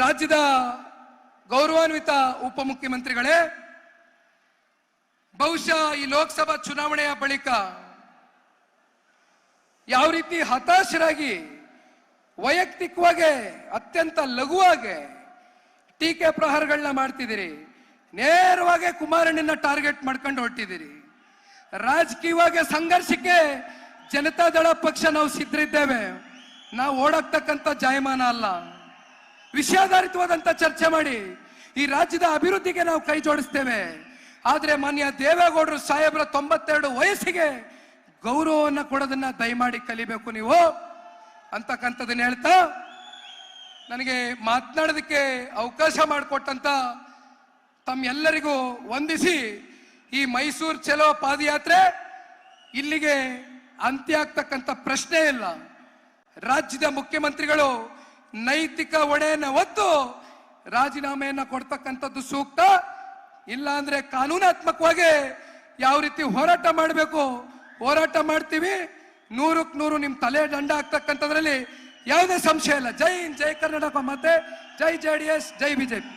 ರಾಜ್ಯದ ಗೌರವಾನ್ವಿತ ಉಪಮುಖ್ಯಮಂತ್ರಿಗಳೇ, ಬಹುಶಃ ಈ ಲೋಕಸಭಾ ಚುನಾವಣೆಯ ಬಳಿಕ ಯಾವ ರೀತಿ ಹತಾಶರಾಗಿ ವೈಯಕ್ತಿಕವಾಗಿ ಅತ್ಯಂತ ಲಘುವಾಗಿ ಟೀಕೆ ಪ್ರಹಾರಗಳನ್ನ ಮಾಡ್ತಿದ್ದೀರಿ, ನೇರವಾಗಿ ಕುಮಾರಣ್ಣನ ಟಾರ್ಗೆಟ್ ಮಾಡ್ಕೊಂಡು ಹೊರಟಿದ್ದೀರಿ. ರಾಜಕೀಯವಾಗಿ ಸಂಘರ್ಷಕ್ಕೆ ಜನತಾದಳ ಪಕ್ಷ ನಾವು ಸಿದ್ಧರಿದ್ದೇವೆ. ನಾವು ಓಡಾಕ್ತಕ್ಕಂಥ ಜಾಯಮಾನ ಅಲ್ಲ. ವಿಷಯಾಧಾರಿತವಾದಂತ ಚರ್ಚೆ ಮಾಡಿ ಈ ರಾಜ್ಯದ ಅಭಿವೃದ್ಧಿಗೆ ನಾವು ಕೈ ಜೋಡಿಸ್ತೇವೆ. ಆದ್ರೆ ಮಾನ್ಯ ದೇವೇಗೌಡರು ಸಾಹೇಬ್ರ 92 ವಯಸ್ಸಿಗೆ ಗೌರವವನ್ನ ಕೊಡೋದನ್ನ ದಯಮಾಡಿ ಕಲಿಬೇಕು ನೀವು ಅಂತಕ್ಕಂಥದನ್ನ ಹೇಳ್ತಾ, ನನಗೆ ಮಾತನಾಡೋದಕ್ಕೆ ಅವಕಾಶ ಮಾಡಿಕೊಟ್ಟಂತ ತಮ್ಮೆಲ್ಲರಿಗೂ ವಂದಿಸಿ, ಈ ಮೈಸೂರು ಚಲೋ ಪಾದಯಾತ್ರೆ ಇಲ್ಲಿಗೆ ಅಂತ್ಯ ಆಗ್ತಕ್ಕಂಥ ಪ್ರಶ್ನೆ ಇಲ್ಲ. ರಾಜ್ಯದ ಮುಖ್ಯಮಂತ್ರಿಗಳು ನೈತಿಕ ಹೊಣೆಯನ್ನ ಹೊತ್ತು ರಾಜೀನಾಮೆಯನ್ನ ಕೊಡ್ತಕ್ಕಂಥದ್ದು ಸೂಕ್ತ. ಇಲ್ಲ ಅಂದ್ರೆ ಕಾನೂನಾತ್ಮಕವಾಗಿ ಯಾವ ರೀತಿ ಹೋರಾಟ ಮಾಡಬೇಕು ಹೋರಾಟ ಮಾಡ್ತೀವಿ. 100ಕ್ಕೆ 100 ನಿಮ್ ತಲೆ ದಂಡ ಆಗ್ತಕ್ಕಂಥದ್ರಲ್ಲಿ ಯಾವುದೇ ಸಂಶಯ ಇಲ್ಲ. ಜೈ ಹಿಂದ್, ಜೈ ಕರ್ನಾಟಕ, ಮತ್ತೆ ಜೈ JDS, ಜೈ ಬಿಜೆಪಿ.